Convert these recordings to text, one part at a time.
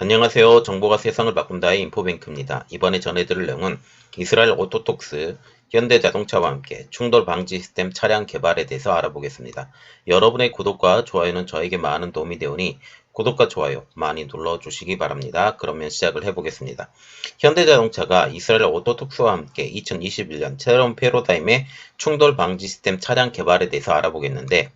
안녕하세요. 정보가 세상을 바꾼다의 인포뱅크입니다. 이번에 전해드릴 내용은 이스라엘 오토톡스, 현대자동차와 함께 충돌 방지 시스템 차량 개발에 대해서 알아보겠습니다. 여러분의 구독과 좋아요는 저에게 많은 도움이 되오니 구독과 좋아요 많이 눌러주시기 바랍니다. 그러면 시작을 해보겠습니다. 현대자동차가 이스라엘 오토톡스와 함께 2021년 새로운 패러다임의 충돌 방지 시스템 차량 개발에 대해서 알아보겠는데,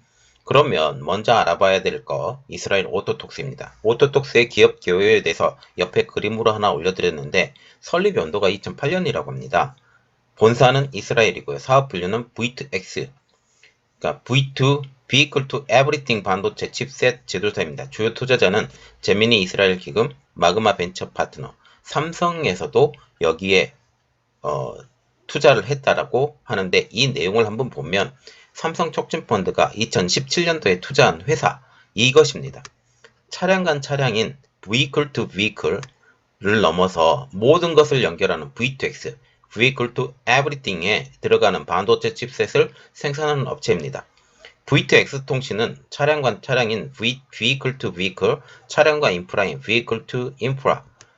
그러면 먼저 알아봐야 될 거 이스라엘 오토톡스입니다. 오토톡스의 기업 개요에 대해서 옆에 그림으로 하나 올려드렸는데 설립 연도가 2008년이라고 합니다. 본사는 이스라엘이고요. 사업 분류는 V2X, 그러니까 V2 Vehicle to Everything 반도체 칩셋 제조사입니다. 주요 투자자는 제미니 이스라엘 기금, 마그마 벤처 파트너, 삼성에서도 여기에 투자를 했다라고 하는데, 이 내용을 한번 보면 삼성 촉진펀드가 2017년도에 투자한 회사 이것입니다. 차량 간 차량인 Vehicle to Vehicle를 넘어서 모든 것을 연결하는 V2X, Vehicle to Everything에 들어가는 반도체 칩셋을 생산하는 업체입니다. V2X 통신은 차량 간 차량인 Vehicle to Vehicle, 차량과 인프라인 Vehicle to Infra,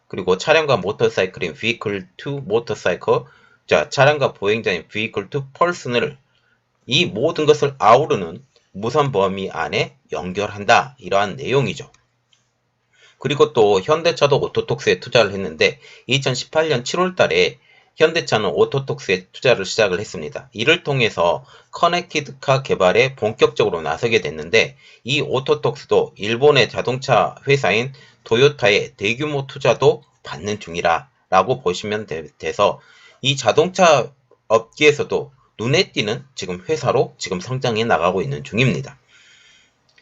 그리고 차량과 모터사이클인 Vehicle to Motorcycle, 차량과 보행자인 Vehicle to Person을, 이 모든 것을 아우르는 무선 범위 안에 연결한다, 이러한 내용이죠. 그리고 또 현대차도 오토톡스에 투자를 했는데 2018년 7월 달에 현대차는 오토톡스에 투자를 시작을 했습니다. 이를 통해서 커넥티드카 개발에 본격적으로 나서게 됐는데, 이 오토톡스도 일본의 자동차 회사인 도요타의 대규모 투자도 받는 중이라 라고 보시면 돼서 이 자동차 업계에서도 눈에 띄는 지금 회사로 지금 성장해 나가고 있는 중입니다.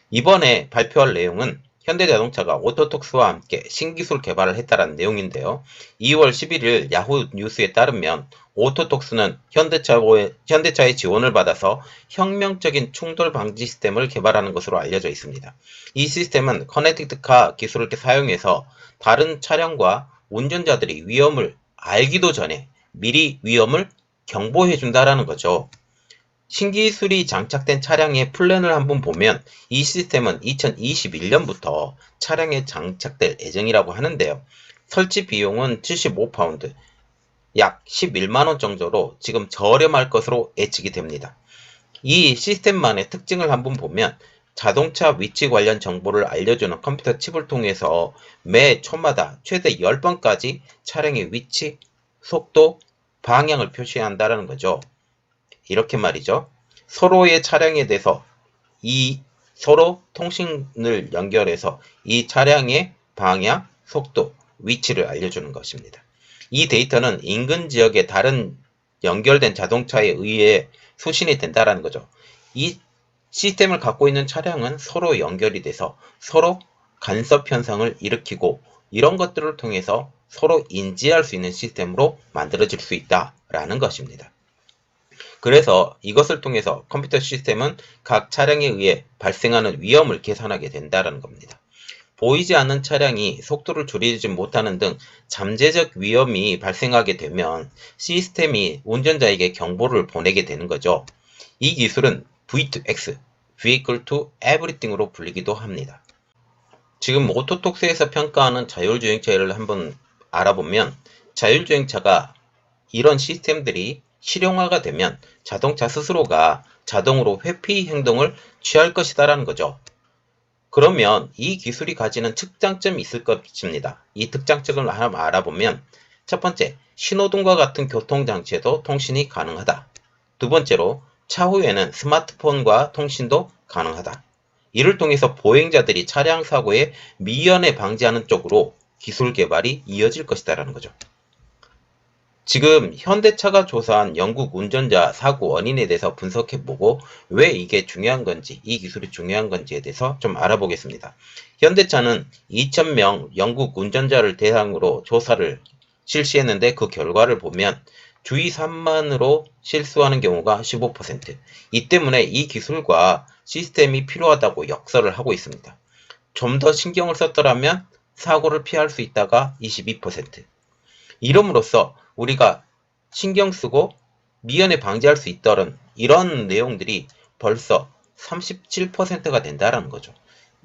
이번에 발표할 내용은 현대자동차가 오토톡스와 함께 신기술 개발을 했다는 내용인데요. 2월 11일 야후 뉴스에 따르면 오토톡스는 현대차의 지원을 받아서 혁명적인 충돌 방지 시스템을 개발하는 것으로 알려져 있습니다. 이 시스템은 커넥티드카 기술을 사용해서 다른 차량과 운전자들이 위험을 알기도 전에 미리 위험을 경보해 준다라는 거죠. 신기술이 장착된 차량의 플랜을 한번 보면 이 시스템은 2021년부터 차량에 장착될 예정이라고 하는데요. 설치 비용은 75파운드, 약 11만원 정도로 지금 저렴할 것으로 예측이 됩니다. 이 시스템만의 특징을 한번 보면 자동차 위치 관련 정보를 알려주는 컴퓨터 칩을 통해서 매 초마다 최대 10번까지 차량의 위치, 속도, 방향을 표시한다는 거죠. 이렇게 말이죠. 서로의 차량에 대해서 서로 통신을 연결해서 이 차량의 방향, 속도, 위치를 알려주는 것입니다. 이 데이터는 인근 지역의 다른 연결된 자동차에 의해 수신이 된다는 거죠. 이 시스템을 갖고 있는 차량은 서로 연결이 돼서 서로 간섭 현상을 일으키고, 이런 것들을 통해서 서로 인지할 수 있는 시스템으로 만들어질 수 있다라는 것입니다. 그래서 이것을 통해서 컴퓨터 시스템은 각 차량에 의해 발생하는 위험을 계산하게 된다는 겁니다. 보이지 않는 차량이 속도를 줄이지 못하는 등 잠재적 위험이 발생하게 되면 시스템이 운전자에게 경보를 보내게 되는 거죠. 이 기술은 V2X, Vehicle to Everything으로 불리기도 합니다. 지금 오토톡스에서 평가하는 자율주행차를 한번 알아보면, 자율주행차가 이런 시스템들이 실용화가 되면 자동차 스스로가 자동으로 회피 행동을 취할 것이다라는 거죠. 그러면 이 기술이 가지는 특장점이 있을 것입니다. 이 특장점을 하나 알아보면, 첫 번째, 신호등과 같은 교통장치에도 통신이 가능하다. 두 번째로, 차후에는 스마트폰과 통신도 가능하다. 이를 통해서 보행자들이 차량 사고에 미연에 방지하는 쪽으로 기술 개발이 이어질 것이다라는 거죠. 지금 현대차가 조사한 영국 운전자 사고 원인에 대해서 분석해보고 왜 이게 중요한 건지, 이 기술이 중요한 건지에 대해서 좀 알아보겠습니다. 현대차는 2,000명 영국 운전자를 대상으로 조사를 실시했는데, 그 결과를 보면 주의 산만으로 실수하는 경우가 15%, 이 때문에 이 기술과 시스템이 필요하다고 역설을 하고 있습니다. 좀 더 신경을 썼더라면 사고를 피할 수 있다가 22%, 이름으로써 우리가 신경 쓰고 미연에 방지할 수 있다는 이런 내용들이 벌써 37%가 된다는 거죠.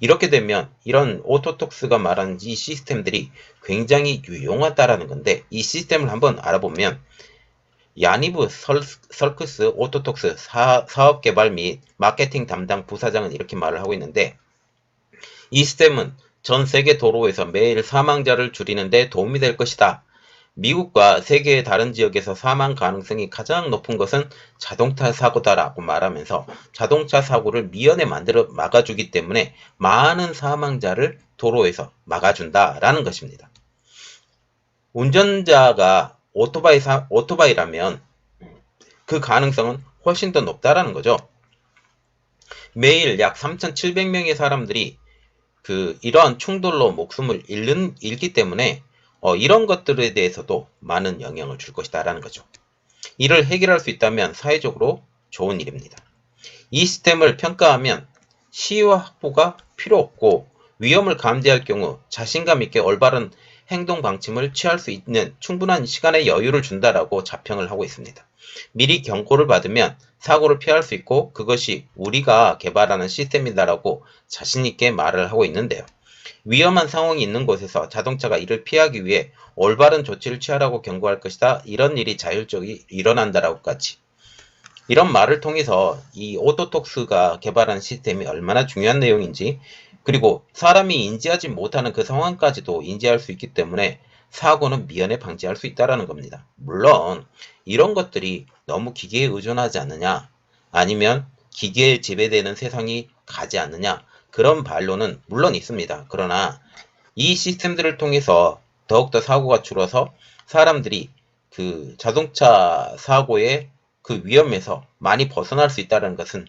이렇게 되면 이런 오토톡스가 말하는 이 시스템들이 굉장히 유용하다라는 건데, 이 시스템을 한번 알아보면 야니브 설크스 오토톡스 사업개발 및 마케팅 담당 부사장은 이렇게 말을 하고 있는데, 이 시스템은 전 세계 도로에서 매일 사망자를 줄이는 데 도움이 될 것이다. 미국과 세계의 다른 지역에서 사망 가능성이 가장 높은 것은 자동차 사고다라고 말하면서 자동차 사고를 미연에 막아주기 때문에 많은 사망자를 도로에서 막아준다라는 것입니다. 운전자가 오토바이라면 그 가능성은 훨씬 더 높다라는 거죠. 매일 약 3,700명의 사람들이 이러한 충돌로 목숨을 잃기 때문에 이런 것들에 대해서도 많은 영향을 줄 것이다라는 거죠. 이를 해결할 수 있다면 사회적으로 좋은 일입니다. 이 시스템을 평가하면 시의와 확보가 필요 없고 위험을 감지할 경우 자신감 있게 올바른 행동 방침을 취할 수 있는 충분한 시간의 여유를 준다라고 자평을 하고 있습니다. 미리 경고를 받으면 사고를 피할 수 있고 그것이 우리가 개발하는 시스템이다라고 자신 있게 말을 하고 있는데요. 위험한 상황이 있는 곳에서 자동차가 이를 피하기 위해 올바른 조치를 취하라고 경고할 것이다. 이런 일이 자율적으로 일어난다라고까지. 이런 말을 통해서 이 오토톡스가 개발한 시스템이 얼마나 중요한 내용인지, 그리고 사람이 인지하지 못하는 그 상황까지도 인지할 수 있기 때문에 사고는 미연에 방지할 수 있다는 겁니다. 물론 이런 것들이 너무 기계에 의존하지 않느냐, 아니면 기계에 지배되는 세상이 가지 않느냐, 그런 반론은 물론 있습니다. 그러나 이 시스템들을 통해서 더욱더 사고가 줄어서 사람들이 자동차 사고의 위험에서 많이 벗어날 수 있다는 것은,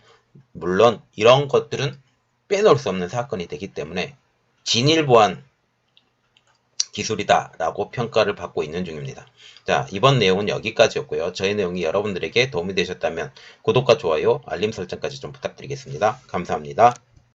물론 이런 것들은 빼놓을 수 없는 사건이 되기 때문에 진일보한 기술이다라고 평가를 받고 있는 중입니다. 자, 이번 내용은 여기까지였고요. 저의 내용이 여러분들에게 도움이 되셨다면 구독과 좋아요, 알림 설정까지 좀 부탁드리겠습니다. 감사합니다.